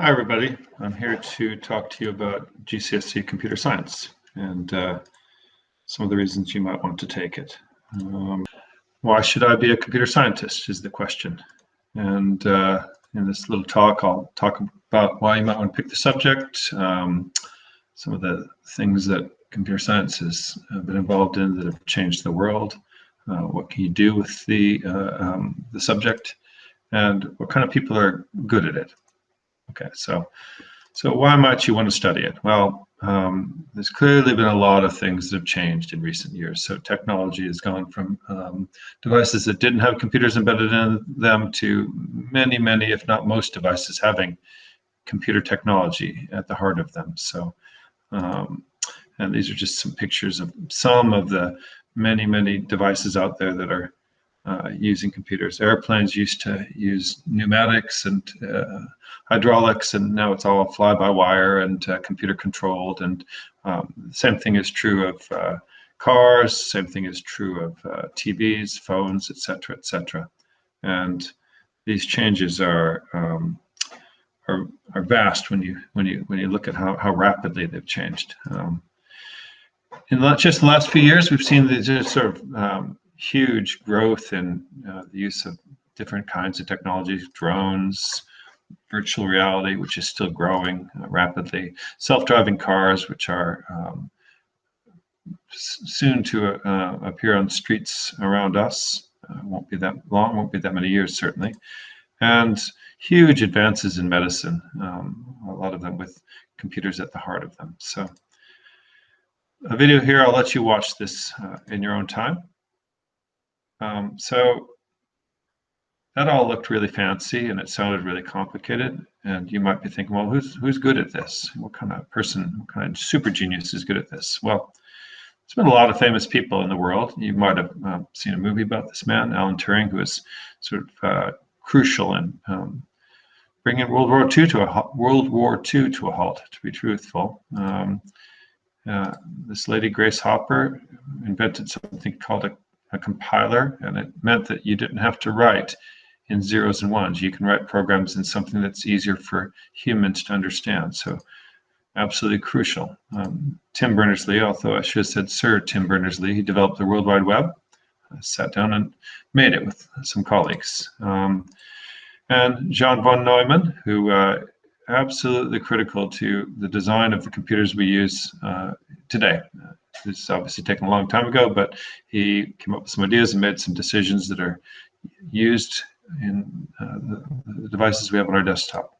Hi, everybody. I'm here to talk to you about GCSE computer science and some of the reasons you might want to take it. Why should I be a computer scientist is the question. And in this little talk, I'll talk about why you might want to pick the subject, some of the things that computer science has been involved in that have changed the world, what can you do with the subject, and what kind of people are good at it. Okay, so why might you want to study it? Well, there's clearly been a lot of things that have changed in recent years. So technology has gone from devices that didn't have computers embedded in them to many, many, if not most devices having computer technology at the heart of them. So, and these are just some pictures of some of the many, many devices out there that are using computers. Airplanes used to use pneumatics and hydraulics, and now it's all fly-by-wire and computer controlled. And the same thing is true of cars. Same thing is true of TVs, phones, etc., etc. And these changes are vast when you look at how rapidly they've changed. In just the last few years, we've seen these sort of huge growth in the use of different kinds of technologies, drones, virtual reality, which is still growing rapidly, self-driving cars, which are soon to appear on streets around us. Won't be that long, won't be that many years, certainly. And huge advances in medicine, a lot of them with computers at the heart of them. So a video here, I'll let you watch this in your own time. So that all looked really fancy and it sounded really complicated. And you might be thinking, well, who's good at this? What kind of person, what kind of super genius is good at this? Well, there's been a lot of famous people in the world. You might have seen a movie about this man, Alan Turing, who was sort of crucial in bringing World War II to a halt, to be truthful. This lady, Grace Hopper, invented something called a compiler, and it meant that you didn't have to write in zeros and ones. You can write programs in something that's easier for humans to understand. So absolutely crucial. Tim Berners-Lee, although I should have said Sir Tim Berners-Lee, he developed the World Wide Web, sat down and made it with some colleagues. And John von Neumann, who absolutely critical to the design of the computers we use today. This is obviously taken a long time ago, but he came up with some ideas and made some decisions that are used in the devices we have on our desktop.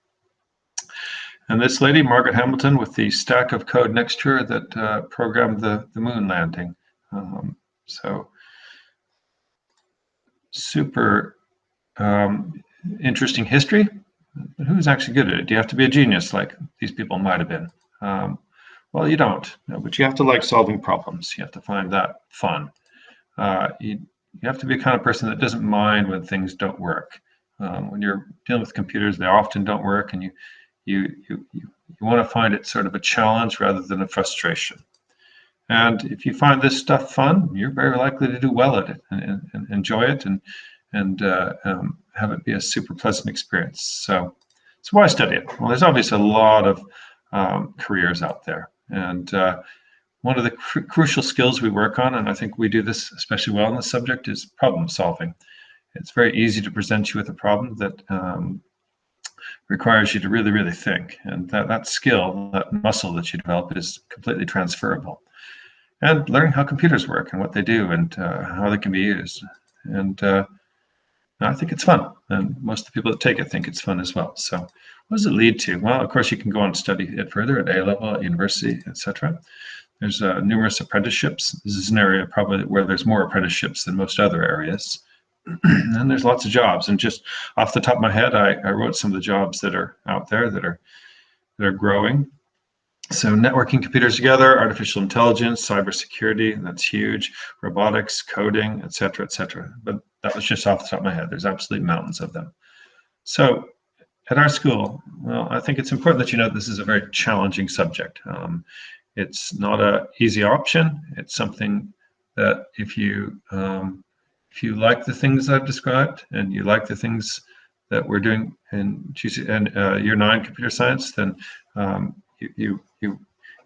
And this lady, Margaret Hamilton, with the stack of code next to her that programmed the moon landing. So super interesting history. But who's actually good at it? Do you have to be a genius like these people might have been? Well, you don't, but you have to like solving problems. You have to find that fun. You have to be a kind of person that doesn't mind when things don't work. When you're dealing with computers, they often don't work, and you want to find it sort of a challenge rather than a frustration. And if you find this stuff fun, you're very likely to do well at it and enjoy it and have it be a super pleasant experience. So why study it? Well, there's obviously a lot of careers out there. And one of the crucial skills we work on, and I think we do this especially well in this subject, is problem solving. It's very easy to present you with a problem that requires you to really, really think. And that skill, that muscle that you develop is completely transferable. And learning how computers work and what they do and how they can be used. And I think it's fun, and most of the people that take it think it's fun as well. So what does it lead to? Well, of course, you can go on and study it further at A-level, at university, etc. There's numerous apprenticeships. This is an area probably where there's more apprenticeships than most other areas. And there's lots of jobs. And just off the top of my head, I wrote some of the jobs that are out there that are growing. So networking computers together, artificial intelligence, cybersecurity, that's huge, robotics, coding, et cetera, et cetera. But that was just off the top of my head. There's absolutely mountains of them. So at our school, well, I think it's important that you know this is a very challenging subject. It's not an easy option. It's something that if you like the things I've described and you like the things that we're doing in GC and Year 9 computer science, then you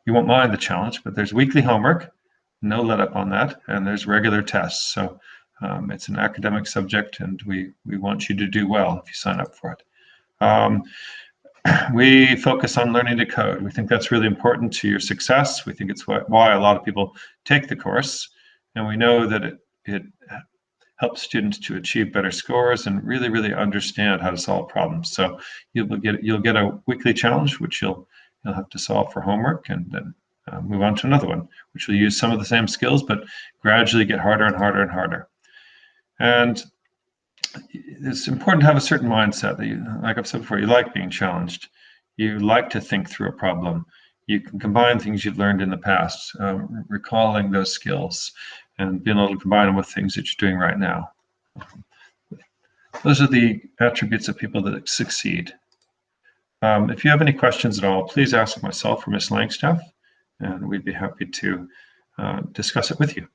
won't mind the challenge. But there's weekly homework, no let up on that, and there's regular tests. So it's an academic subject, and we want you to do well if you sign up for it. We focus on learning to code. We think that's really important to your success. We think it's why a lot of people take the course, and we know that it helps students to achieve better scores and really understand how to solve problems. So you'll get a weekly challenge, which you'll have to solve for homework, and then move on to another one, which will use some of the same skills, but gradually get harder and harder and harder. And it's important to have a certain mindset that you, like I've said before, you like being challenged. You like to think through a problem. You can combine things you've learned in the past, recalling those skills and being able to combine them with things that you're doing right now. Those are the attributes of people that succeed. If you have any questions at all, please ask myself or Ms. Langstaff, and we'd be happy to discuss it with you.